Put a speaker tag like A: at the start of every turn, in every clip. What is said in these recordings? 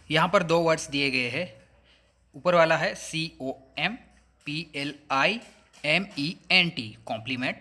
A: यहाँ पर दो वर्ड्स दिए गए हैं। ऊपर वाला है COMPLIMENT कॉम्प्लीमेंट,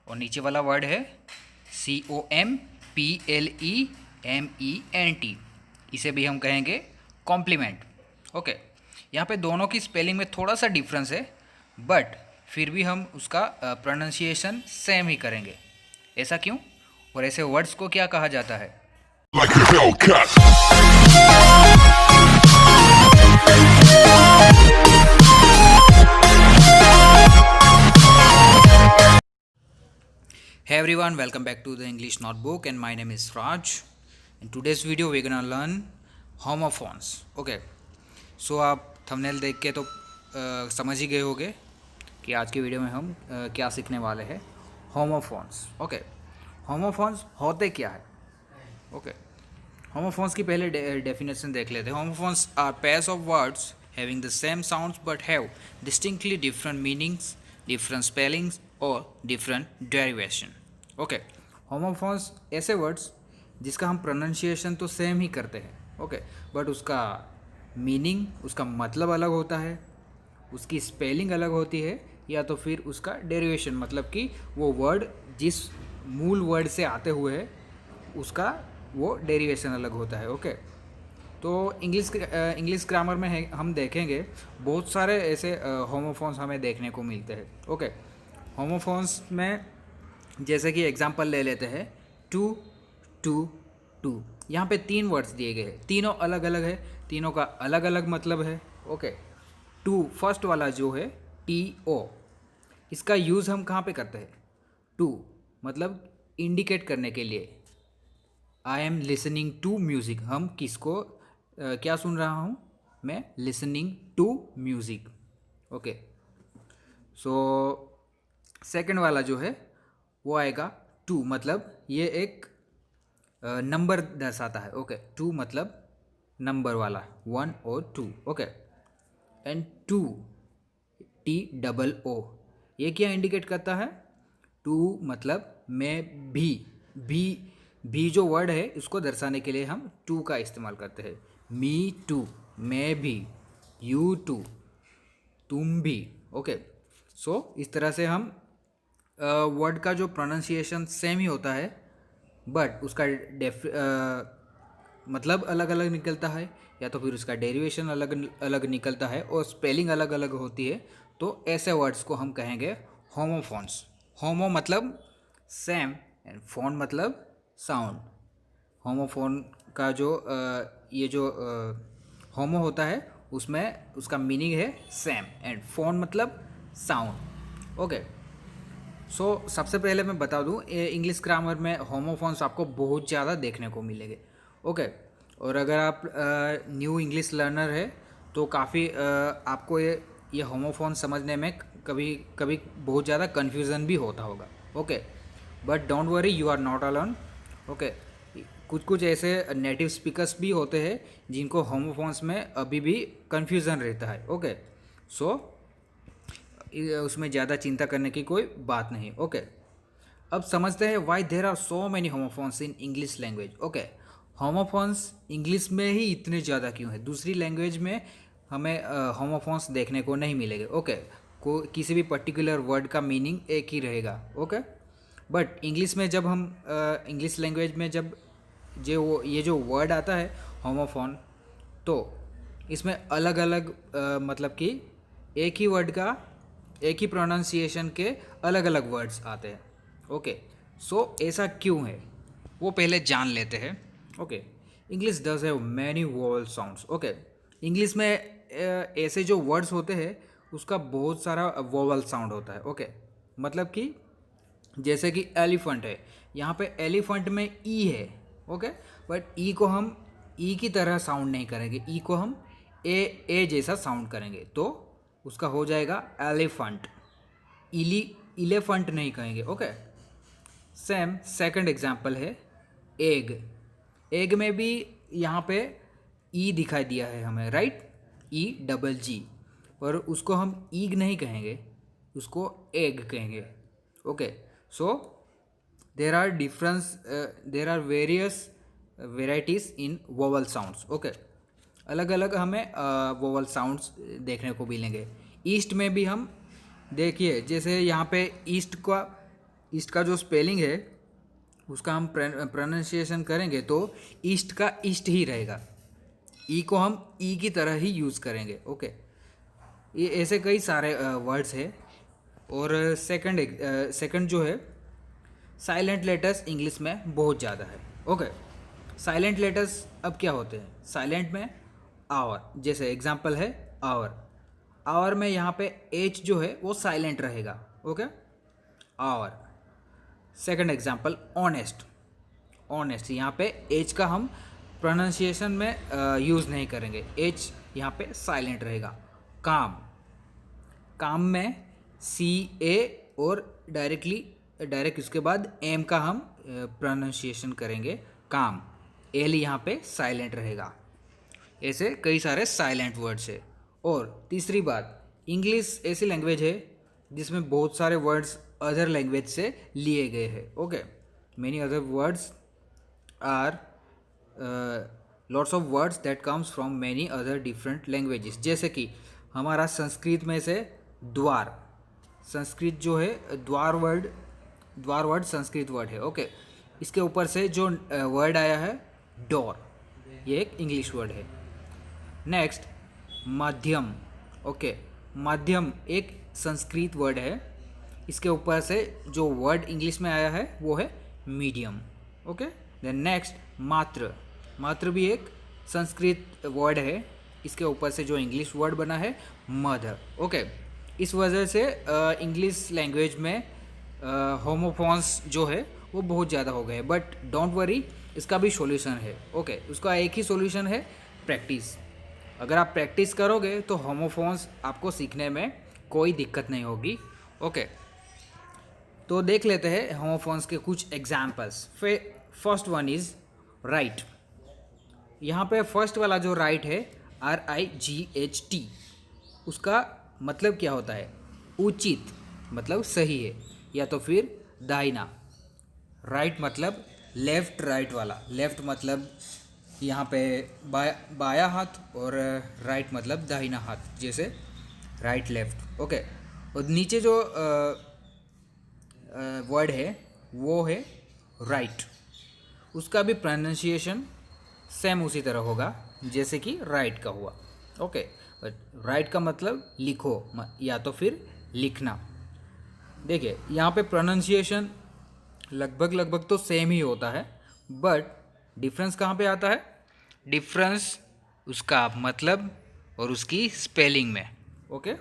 A: और नीचे वाला वर्ड है COMPLEMENT, इसे भी हम कहेंगे कॉम्प्लीमेंट। ओके, यहाँ पे दोनों की स्पेलिंग में थोड़ा सा डिफरेंस है, बट फिर भी हम उसका प्रोनाउंसिएशन सेम ही करेंगे। ऐसा क्यों, और ऐसे वर्ड्स को क्या कहा जाता है?
B: Like a Hellcat.
A: Hey everyone, welcome back to the English Notebook and my name is Raj. In today's video we're gonna learn homophones. Okay, so आप थंबनेल देख के तो समझ ही गए होंगे कि आज की वीडियो में हम क्या सीखने वाले हैं। होमोफोन्स। ओके, होमोफोन्स होते क्या है? ओके, होमोफोन्स की पहले डेफिनेशन देख लेते हैं। Homophones are pairs of words having the same sounds but have distinctly different meanings, different spellings और डिफरेंट डेरिवेशन। ओके, होमोफोन्स ऐसे वर्ड्स जिसका हम प्रोनाउंसिएशन तो सेम ही करते हैं, ओके, बट उसका मीनिंग, उसका मतलब अलग होता है, उसकी स्पेलिंग अलग होती है, या तो फिर उसका डेरिवेशन, मतलब कि वो वर्ड जिस मूल वर्ड से आते हुए है उसका वो डेरिवेशन अलग होता है। ओके, तो इंग्लिश ग्रामर में है, हम देखेंगे बहुत सारे ऐसे होमोफोन्स हमें देखने को मिलते हैं। ओके, होमोफोन्स में जैसे कि एग्जांपल ले लेते हैं, टू, टू, टू। यहाँ पे तीन वर्ड्स दिए गए हैं, तीनों अलग अलग है, तीनों का अलग अलग मतलब है। ओके, टू फर्स्ट वाला जो है TO, इसका यूज़ हम कहाँ पे करते हैं? टू मतलब इंडिकेट करने के लिए। I am listening to music, हम किसको क्या सुन रहा हूँ? मैं listening to music. Okay, so second वाला जो है वो आएगा टू, मतलब ये एक नंबर दर्शाता है। ओके, टू मतलब नंबर वाला, 1 और 2। ओके, एंड टू, TOO, ये क्या इंडिकेट करता है? टू मतलब मैं भी जो वर्ड है उसको दर्शाने के लिए हम टू का इस्तेमाल करते हैं। मी टू, मैं भी, यू टू, तुम भी। ओके, सो इस तरह से हम वर्ड का जो प्रोनाउंसिएशन सेम ही होता है, बट उसका मतलब अलग अलग निकलता है, या तो फिर उसका डेरिवेशन अलग अलग निकलता है, और स्पेलिंग अलग अलग होती है। तो ऐसे वर्ड्स को हम कहेंगे होमोफोन्स। होमो मतलब सेम एंड फोन मतलब साउंड। होमोफोन का जो ये जो होमो होता है उसमें उसका मीनिंग है सेम, एंड फोन मतलब साउंड। ओके, सो सबसे पहले मैं बता दूं, इंग्लिश ग्रामर में होमोफोन्स आपको बहुत ज़्यादा देखने को मिलेंगे। ओके, और अगर आप न्यू इंग्लिश लर्नर है तो काफ़ी आपको ये होमोफोन समझने में कभी कभी बहुत ज़्यादा कन्फ्यूज़न भी होता होगा। Okay, but don't worry, you are not alone. Okay, कुछ कुछ ऐसे नेटिव स्पीकर्स भी होते हैं जिनको होमोफोन्स में अभी भी कन्फ्यूज़न रहता है। ओके, सो उसमें ज़्यादा चिंता करने की कोई बात नहीं। ओके, अब समझते हैं why there are so many homophones in English language. Okay, homophones English में ही इतने ज़्यादा क्यों है? दूसरी लैंग्वेज में हमें होमोफोन्स देखने को नहीं मिलेंगे। ओके, को किसी भी पर्टिकुलर वर्ड का मीनिंग एक ही रहेगा। ओके, बट इंग्लिश में जब हम इंग्लिश लैंग्वेज में जब ये जो वर्ड आता है होमोफोन, तो इसमें अलग अलग मतलब कि एक ही वर्ड का एक ही प्रोनाउंसिएशन के अलग अलग वर्ड्स आते हैं। ओके, सो ऐसा क्यों है वो पहले जान लेते हैं। Okay, English does have many vowel sounds. Okay, English में ऐसे जो वर्ड्स होते हैं उसका बहुत सारा वोवल साउंड होता है। ओके, मतलब कि जैसे कि एलिफेंट है, यहाँ पे एलिफेंट में ई है। ओके, बट ई को हम ई की तरह साउंड नहीं करेंगे, ई को हम ए जैसा साउंड करेंगे, तो उसका हो जाएगा एलिफेंट। इलेफेंट नहीं कहेंगे। ओके, सेम सेकंड एग्जांपल है एग। एग में भी यहाँ पे ई दिखाई दिया है हमें, राइट? EGG, और उसको हम ईग नहीं कहेंगे, उसको एग कहेंगे। Okay, so there are various varieties in vowel sounds. Okay, अलग अलग हमें वोवल साउंड्स देखने को मिलेंगे। ईस्ट में भी हम देखिए, जैसे यहाँ पे ईस्ट का जो स्पेलिंग है उसका हम प्रोनाउंसिएशन करेंगे तो ईस्ट का ईस्ट ही रहेगा, ई को हम ई की तरह ही यूज़ करेंगे। ओके, ये ऐसे कई सारे वर्ड्स हैं। और सेकंड जो है, साइलेंट लेटर्स इंग्लिश में बहुत ज़्यादा है। ओके, साइलेंट लेटर्स अब क्या होते हैं? साइलेंट में आवर, जैसे एग्जांपल है आवर। आवर में यहाँ पे एच जो है वो साइलेंट रहेगा। Okay, hour. Second example honest. Honest, यहाँ पे एच का हम प्रोनाउंसिएशन में यूज़ नहीं करेंगे, एच यहाँ पे साइलेंट रहेगा। काम, काम में सी ए और डायरेक्ट उसके बाद एम का हम प्रोनाउंसिएशन करेंगे, काम। एल यहाँ पे साइलेंट रहेगा। ऐसे कई सारे साइलेंट वर्ड्स है। और तीसरी बात, इंग्लिश ऐसी लैंग्वेज है जिसमें बहुत सारे वर्ड्स अदर लैंग्वेज से लिए गए हैं। Okay, many other words are lots of words that comes from many other different languages. जैसे कि हमारा संस्कृत में से द्वार, संस्कृत जो है द्वार वर्ड संस्कृत वर्ड है। ओके, इसके ऊपर से जो वर्ड आया है डोर, ये एक इंग्लिश वर्ड है। नेक्स्ट, माध्यम। ओके, माध्यम एक संस्कृत वर्ड है, इसके ऊपर से जो वर्ड इंग्लिश में आया है वो है मीडियम। ओके, देन नेक्स्ट, मात्र। मात्र भी एक संस्कृत वर्ड है, इसके ऊपर से जो इंग्लिश वर्ड बना है मदर। ओके, इस वजह से इंग्लिश लैंग्वेज में होमोफोन्स जो है वो बहुत ज़्यादा हो गए। बट डोंट वरी, इसका भी सॉल्यूशन है। ओके, उसका एक ही सॉल्यूशन है, प्रैक्टिस। अगर आप प्रैक्टिस करोगे तो होमोफोन्स आपको सीखने में कोई दिक्कत नहीं होगी। ओके, तो देख लेते हैं होमोफोन्स के कुछ examples. First one is right. यहाँ पे फर्स्ट वाला जो राइट है RIGHT, उसका मतलब क्या होता है? उचित, मतलब सही है, या तो फिर दाहिना। राइट मतलब लेफ्ट, राइट वाला। लेफ्ट मतलब यहाँ पे बाया हाथ, और राइट मतलब दाहिना हाथ, जैसे राइट लेफ्ट। ओके, और नीचे जो वर्ड है वो है राइट, उसका भी प्रोनाउंसिएशन सेम उसी तरह होगा जैसे कि राइट का हुआ। ओके, राइट का मतलब लिखो या तो फिर लिखना। देखिए यहाँ पे प्रोनाउंसिएशन लगभग तो सेम ही होता है, बट डिफरेंस कहाँ पे आता है? डिफरेंस उसका मतलब और उसकी स्पेलिंग में। ओके,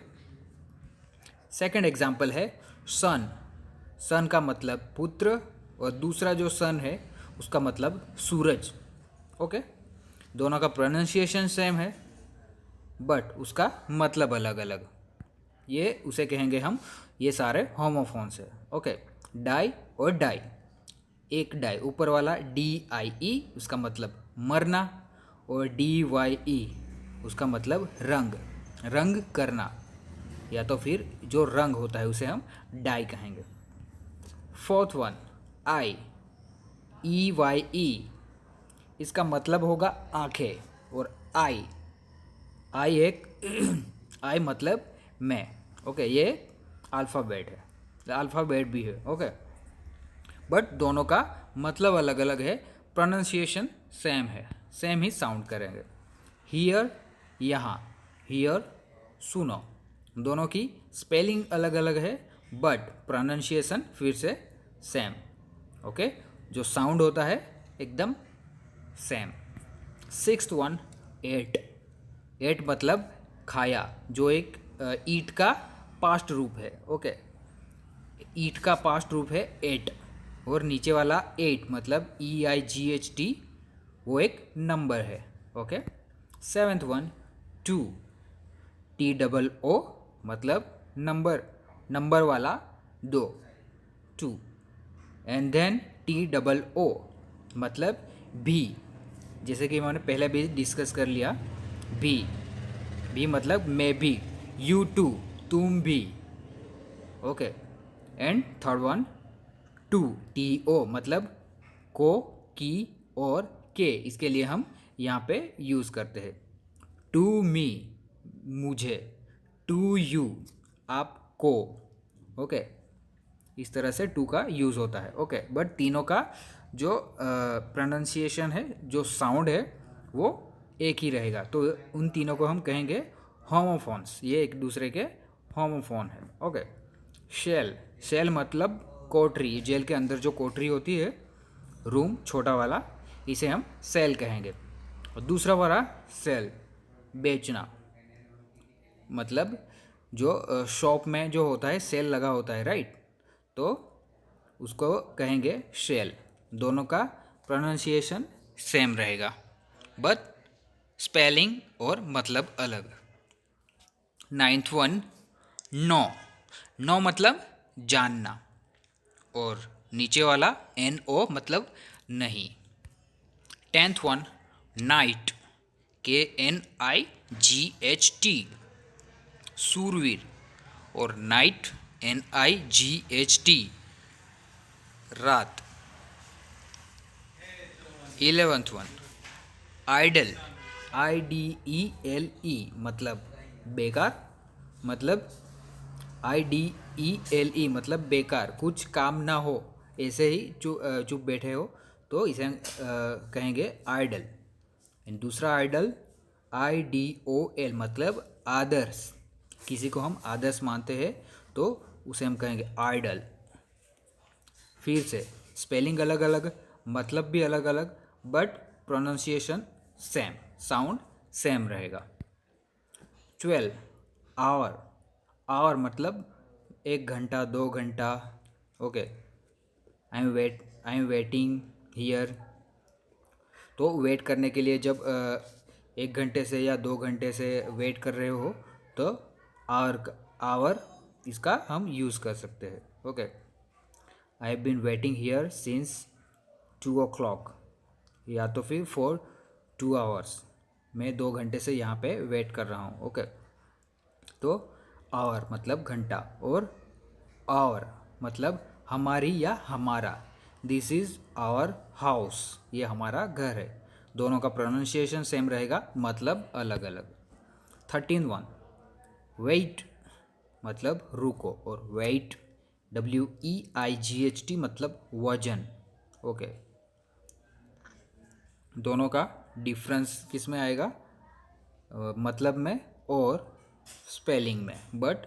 A: सेकंड एग्जांपल है सन। सन का मतलब पुत्र, और दूसरा जो सन है उसका मतलब सूरज। ओके, दोनों का प्रोनाउंसिएशन सेम है बट उसका मतलब अलग अलग। ये उसे कहेंगे हम, ये सारे होमोफोन्स है। ओके, डाई और डाई, एक डाई ऊपर वाला DIE उसका मतलब मरना, और DYE उसका मतलब रंग, रंग करना, या तो फिर जो रंग होता है उसे हम डाई कहेंगे। फोर्थ वन आई, EYE, इसका मतलब होगा आंखें, और आई एक आई मतलब मैं। ओके, ये अल्फ़ाबेट है, अल्फ़ाबेट भी है। ओके, बट दोनों का मतलब अलग अलग है, प्रोनाउंसिएशन सेम है, सेम ही साउंड करेंगे। हियर, यहाँ, हियर सुनो, दोनों की स्पेलिंग अलग अलग है बट प्रोनाउंसिएशन फिर से सेम। ओके, जो साउंड होता है एकदम same. Sixth one, eight. Ate मतलब खाया, जो एक ईट का पास्ट रूप है। ओके, ईट का पास्ट रूप है एट, और नीचे वाला एट मतलब EIGHT, वो एक नंबर है। Okay, seventh one, two. TOO मतलब नंबर वाला दो, टू। एंड देन TOO मतलब भी, जैसे कि मैंने पहले भी डिस्कस कर लिया, भी मतलब मैं भी, यू टू, तुम भी। Okay, and third one, TO मतलब को, की और के, इसके लिए हम यहाँ पे यूज़ करते हैं। टू मी मुझे, टू यू आपको, ओके, इस तरह से टू का यूज़ होता है, ओके। बट तीनों का जो प्रोनाउंसिएशन है, जो साउंड है, वो एक ही रहेगा। तो उन तीनों को हम कहेंगे होमोफोन्स, ये एक दूसरे के होमोफोन है, ओके। शेल, शेल मतलब कोठरी, जेल के अंदर जो कोठरी होती है, रूम छोटा वाला, इसे हम सेल कहेंगे। और दूसरा वाला सेल, बेचना, मतलब जो शॉप में जो होता है सेल लगा होता है, राइट, तो उसको कहेंगे शेल। दोनों का प्रोनाउंसिएशन सेम रहेगा, बट स्पेलिंग और मतलब अलग। 9th वन, नो, नो मतलब जानना, और नीचे वाला NO मतलब नहीं। 10th वन, नाइट, KNIGHT, सूरवीर, और नाइट NIGHT, रात। 11th वन, आइडल, IDELE मतलब बेकार, मतलब IDELE मतलब बेकार, कुछ काम ना हो, ऐसे ही चुप बैठे हो, तो इसे कहेंगे आइडल। दूसरा आइडल IDOL मतलब आदर्श, किसी को हम आदर्श मानते हैं तो उसे हम कहेंगे आइडल। फिर से स्पेलिंग अलग अलग, मतलब भी अलग अलग, but pronunciation same, sound same रहेगा। 12 आवर, आवर मतलब 1 घंटा 2 घंटा, okay. I am waiting here, तो वेट करने के लिए जब 1 घंटे से या 2 घंटे से वेट कर रहे हो तो आवर इसका हम यूज़ कर सकते हैं, okay. I have been waiting here since 2 o'clock, या तो फिर फॉर 2 hours, मैं 2 घंटे से यहाँ पे वेट कर रहा हूँ, ओके। तो आवर मतलब घंटा, और आवर मतलब हमारी या हमारा, दिस इज़ आवर हाउस, ये हमारा घर है। दोनों का प्रोनाउंसिएशन सेम रहेगा, मतलब अलग अलग। 13th वन, वेट मतलब रुको, और वेट WEIGHT मतलब वजन, ओके। दोनों का डिफरेंस किस में आएगा, मतलब में और स्पेलिंग में, बट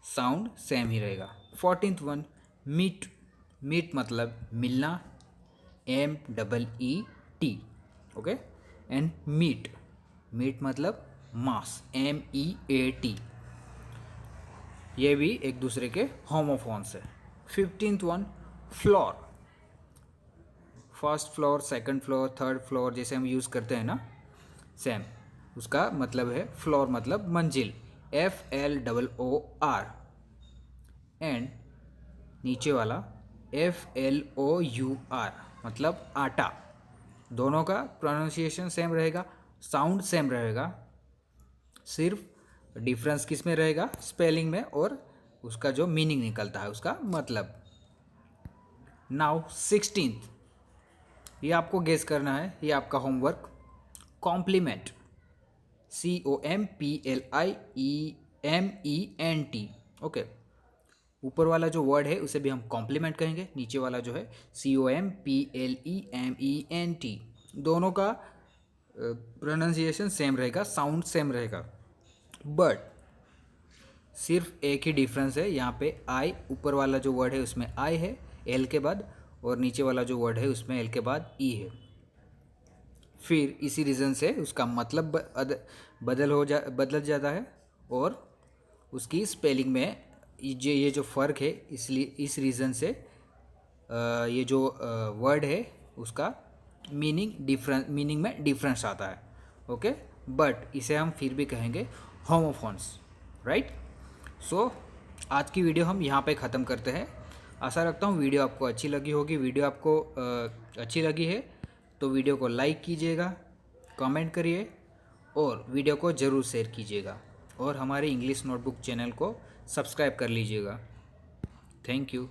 A: साउंड सेम ही रहेगा। 14th वन, मीट, मीट मतलब मिलना, MEET, okay. And meet, meet मतलब मांस, MEAT, ये भी एक दूसरे के होमोफोन्स है। 15th one, floor, first floor, second floor, third floor जैसे हम यूज़ करते हैं ना, सेम उसका मतलब है फ्लोर मतलब मंजिल, FLOOR। एंड नीचे वाला FLOUR मतलब आटा। दोनों का प्रोनाउंसिएशन सेम रहेगा, साउंड सेम रहेगा, सिर्फ डिफरेंस किस में रहेगा, स्पेलिंग में, और उसका जो मीनिंग निकलता है, उसका मतलब। नाउ 16th, ये आपको गेस करना है, ये आपका होमवर्क। Complement, COMPLIEMENT, okay. ऊपर वाला जो वर्ड है उसे भी हम कॉम्प्लीमेंट कहेंगे, नीचे वाला जो है COMPLEMENT। दोनों का प्रोनाउंसिएशन सेम रहेगा, साउंड सेम रहेगा, बट सिर्फ एक ही डिफरेंस है, यहाँ पे आई, ऊपर वाला जो वर्ड है उसमें आई है एल के बाद, और नीचे वाला जो वर्ड है उसमें एल के बाद ई है। फिर इसी रीज़न से उसका मतलब बदल जाता है, और उसकी स्पेलिंग में ये जो फ़र्क है, इसलिए इस रीज़न से ये जो वर्ड है उसका मीनिंग में डिफरेंस आता है, ओके। बट इसे हम फिर भी कहेंगे होमोफोन्स, राइट। सो आज की वीडियो हम यहाँ पे ख़त्म करते हैं। आशा रखता हूँ वीडियो आपको अच्छी लगी होगी। वीडियो आपको अच्छी लगी है तो वीडियो को लाइक कीजिएगा, कमेंट करिए, और वीडियो को ज़रूर शेयर कीजिएगा, और हमारे इंग्लिश नोटबुक चैनल को सब्सक्राइब कर लीजिएगा। Thank you.